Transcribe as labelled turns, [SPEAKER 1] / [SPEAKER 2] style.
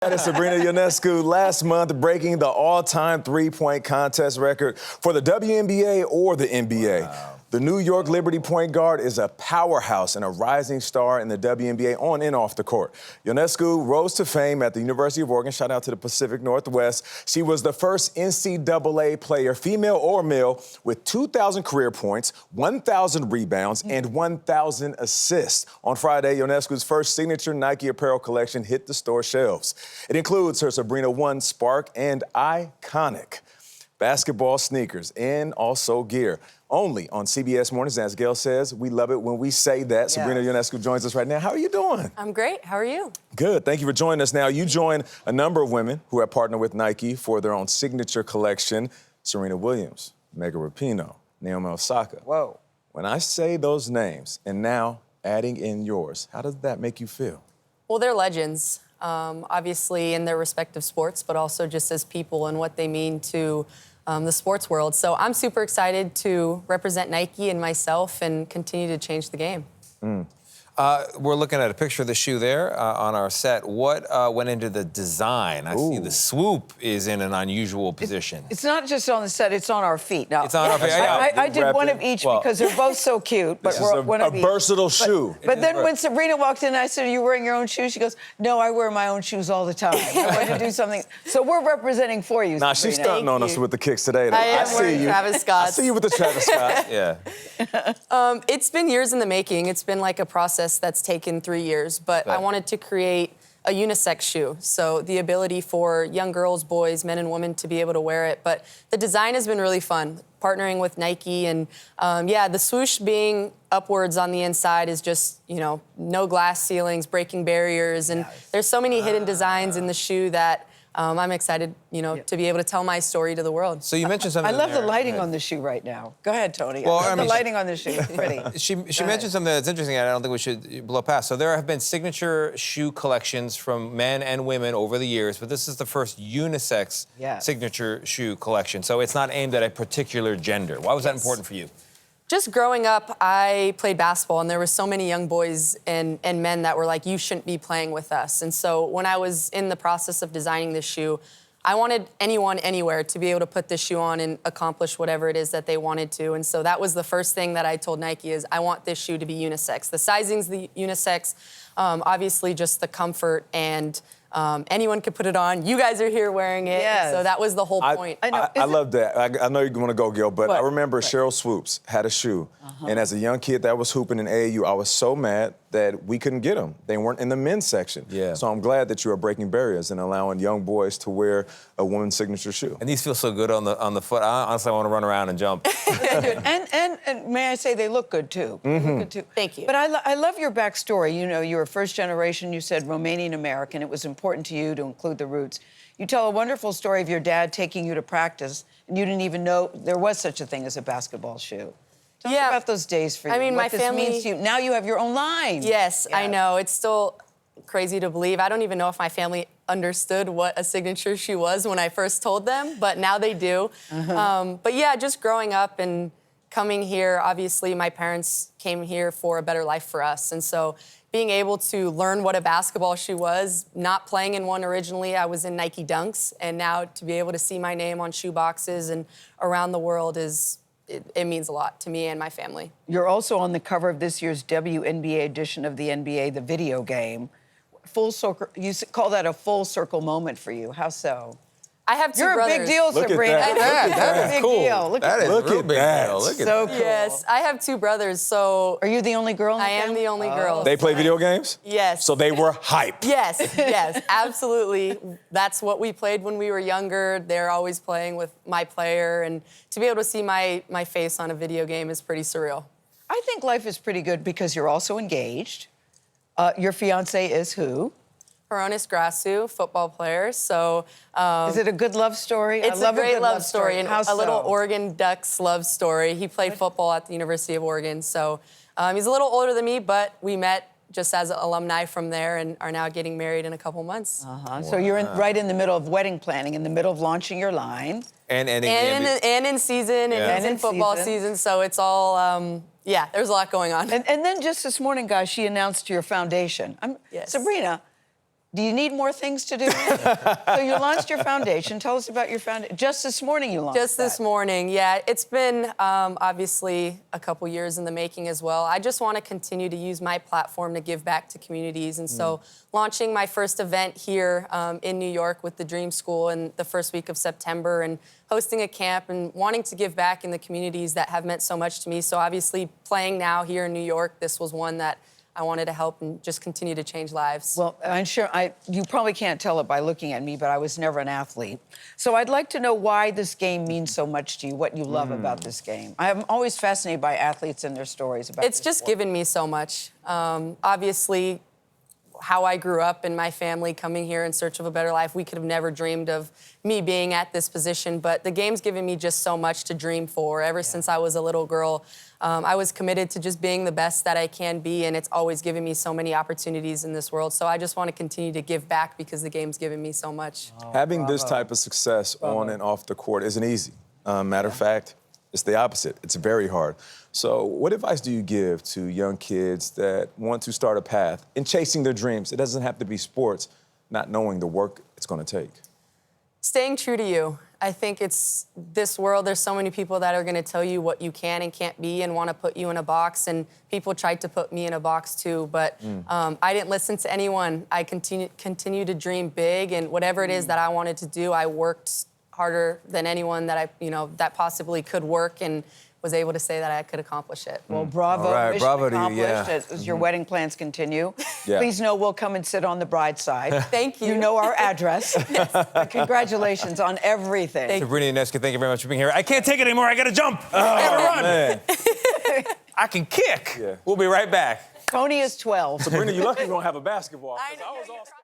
[SPEAKER 1] That is Sabrina Ionescu last month breaking the all-time three-point contest record for the WNBA or the NBA. Wow. The New York Liberty point guard is a powerhouse and a rising star in the WNBA on and off the court. Ionescu rose to fame at the University of Oregon. Shout out to the Pacific Northwest. She was the first NCAA player, female or male, with 2,000 career points, 1,000 rebounds, and 1,000 assists. On Friday, Ionescu's first signature Nike apparel collection hit the store shelves. It includes her Sabrina 1 Spark and Iconic basketball sneakers and also gear. Only on CBS Mornings. As Gayle says, we love it when we say that. Yes. Sabrina Ionescu joins us right now. How are you doing?
[SPEAKER 2] I'm great. How are you?
[SPEAKER 1] Good. Thank you for joining us. Now, you join a number of women who have partnered with Nike for their own signature collection. Serena Williams, Megan Rapinoe, Naomi Osaka.
[SPEAKER 3] Whoa.
[SPEAKER 1] When I say those names and now adding in yours, how does that make you feel?
[SPEAKER 2] Well, they're legends, obviously in their respective sports, but also just as people and what they mean to the sports world. So I'm super excited to represent Nike and myself and continue to change the game.
[SPEAKER 4] We're looking at a picture of the shoe there on our set. What went into the design? I see the swoop is in an unusual position.
[SPEAKER 3] It's not just on the set, it's on our feet. Now,
[SPEAKER 4] it's on our feet.
[SPEAKER 3] I did one of each because they're both so cute. But
[SPEAKER 1] This is a versatile shoe.
[SPEAKER 3] But then when Sabrina walked in, I said, "Are you wearing your own shoes?" She goes, "No, I wear my own shoes all the time. I'm going to do something." So we're representing for you,
[SPEAKER 1] Nah, she's stunting on us with the kicks today, though.
[SPEAKER 2] I am wearing Travis Scott's.
[SPEAKER 1] I see you with the Travis Scott.
[SPEAKER 4] Yeah.
[SPEAKER 2] It's been years in the making. It's been like a process that's taken 3 years, but I wanted to create a unisex shoe. So the ability for young girls, boys, men and women to be able to wear it. But the design has been really fun, partnering with Nike. And the swoosh being upwards on the inside is just, no glass ceilings, breaking barriers. And there's so many hidden designs in the shoe that I'm excited, to be able to tell my story to the world.
[SPEAKER 4] So you mentioned something.
[SPEAKER 3] I love the lighting on the shoe right now. Go ahead, Tony.
[SPEAKER 4] Well,
[SPEAKER 3] the lighting on the shoe is pretty.
[SPEAKER 4] She mentioned something that's interesting and I don't think we should blow past. So there have been signature shoe collections from men and women over the years, but this is the first unisex signature shoe collection. So it's not aimed at a particular gender. Why was that important for you?
[SPEAKER 2] Just growing up, I played basketball, and there were so many young boys and men that were like, you shouldn't be playing with us. And so when I was in the process of designing this shoe, I wanted anyone, anywhere, to be able to put this shoe on and accomplish whatever it is that they wanted to. And so that was the first thing that I told Nike is, I want this shoe to be unisex. The sizing's the unisex, obviously just the comfort and anyone could put it on. You guys are here wearing it. Yes. So that was the whole point.
[SPEAKER 1] I love that. I know you're going to go, Gayle, but I remember Cheryl Swoops had a shoe. And as a young kid that was hooping in AAU, I was so mad that we couldn't get them. They weren't in the men's section. Yeah. So I'm glad that you are breaking barriers and allowing young boys to wear a woman's signature shoe.
[SPEAKER 4] And these feel so good on the foot. I honestly want to run around and jump.
[SPEAKER 3] and may I say, they look good, too. They look good, too.
[SPEAKER 2] Thank you.
[SPEAKER 3] But I love your backstory. You were first generation, you said Romanian-American. It was important to you to include the roots. You tell a wonderful story of your dad taking you to practice, and you didn't even know there was such a thing as a basketball shoe. Tell us about those days for you.
[SPEAKER 2] I mean,
[SPEAKER 3] what
[SPEAKER 2] my family
[SPEAKER 3] means to you. Now you have your own line.
[SPEAKER 2] Yes, I know. It's still crazy to believe. I don't even know if my family understood what a signature shoe was when I first told them, but now they do. But yeah, just growing up and coming here, obviously my parents came here for a better life for us. And so being able to learn what a basketball shoe was, not playing in one originally, I was in Nike Dunks, and now to be able to see my name on shoe boxes and around the world it means a lot to me and my family.
[SPEAKER 3] You're also on the cover of this year's WNBA edition of the NBA, the video game. Full circle, you call that a full circle moment for you. How so?
[SPEAKER 2] I have two brothers.
[SPEAKER 3] You're a big deal, Sabrina.
[SPEAKER 4] That is cool.
[SPEAKER 3] Look
[SPEAKER 4] at
[SPEAKER 3] that.
[SPEAKER 4] Look at that.
[SPEAKER 3] So cool.
[SPEAKER 2] Yes, I have two brothers, so...
[SPEAKER 3] Are you the only girl in the
[SPEAKER 2] family? I am the only girl.
[SPEAKER 1] They play video games?
[SPEAKER 2] Yes.
[SPEAKER 1] So they were hype.
[SPEAKER 2] Yes, absolutely. That's what we played when we were younger. They're always playing with my player, and to be able to see my face on a video game is pretty surreal.
[SPEAKER 3] I think life is pretty good because you're also engaged. Your fiancé is who?
[SPEAKER 2] Hronis Grasu, football player. So
[SPEAKER 3] is it a good love story?
[SPEAKER 2] It's a great love story, and a little Oregon Ducks love story. He played football at the University of Oregon, so he's a little older than me, but we met just as alumni from there and are now getting married in a couple months.
[SPEAKER 3] Wow. So you're right in the middle of wedding planning, in the middle of launching your line.
[SPEAKER 2] And in season, and in football season, so it's all, there's a lot going on.
[SPEAKER 3] And then just this morning, guys, she announced your foundation. Sabrina, Do you need more things to do? So you launched your foundation. Tell us about your foundation. Just this morning you launched
[SPEAKER 2] Just this morning, yeah. It's been obviously a couple years in the making as well. I just want to continue to use my platform to give back to communities. And so launching my first event here in New York with the Dream School in the first week of September and hosting a camp and wanting to give back in the communities that have meant so much to me. So obviously playing now here in New York, this was one that I wanted to help and just continue to change lives.
[SPEAKER 3] Well, I'm sure you probably can't tell it by looking at me, but I was never an athlete. So I'd like to know why this game means so much to you, what you love about this game. I'm always fascinated by athletes and their stories about
[SPEAKER 2] It's just given me so much. Obviously, how I grew up and my family coming here in search of a better life, we could have never dreamed of me being at this position, but the game's given me just so much to dream for. Ever since I was a little girl, I was committed to just being the best that I can be, and it's always given me so many opportunities in this world. So I just want to continue to give back because the game's given me so much.
[SPEAKER 1] Having this type of success on and off the court isn't easy. Matter of fact, it's the opposite. It's very hard. So what advice do you give to young kids that want to start a path in chasing their dreams? It doesn't have to be sports, not knowing the work it's going to take.
[SPEAKER 2] Staying true to you. I think it's this world, there's so many people that are going to tell you what you can and can't be and want to put you in a box, and people tried to put me in a box too, but I didn't listen to anyone. I continue to dream big, and whatever it is that I wanted to do, I worked harder than anyone that that possibly could work, and was able to say that I could accomplish it.
[SPEAKER 3] Well, bravo.
[SPEAKER 4] All right,
[SPEAKER 3] Mission
[SPEAKER 4] bravo to you,
[SPEAKER 3] accomplished as your wedding plans continue.
[SPEAKER 1] Yeah.
[SPEAKER 3] Please know we'll come and sit on the bride's side.
[SPEAKER 2] Thank you.
[SPEAKER 3] You know our address. Congratulations on everything.
[SPEAKER 4] Sabrina Ionescu, thank you very much for being here. I can't take it anymore. I got to jump. I got to run.
[SPEAKER 1] Man.
[SPEAKER 4] I can kick.
[SPEAKER 1] Yeah.
[SPEAKER 4] We'll be right back.
[SPEAKER 3] Tony is 12.
[SPEAKER 1] Sabrina, you're lucky you don't have a basketball.
[SPEAKER 2] I
[SPEAKER 1] 'Cause
[SPEAKER 2] know,
[SPEAKER 1] was
[SPEAKER 2] you're
[SPEAKER 1] all-
[SPEAKER 2] right.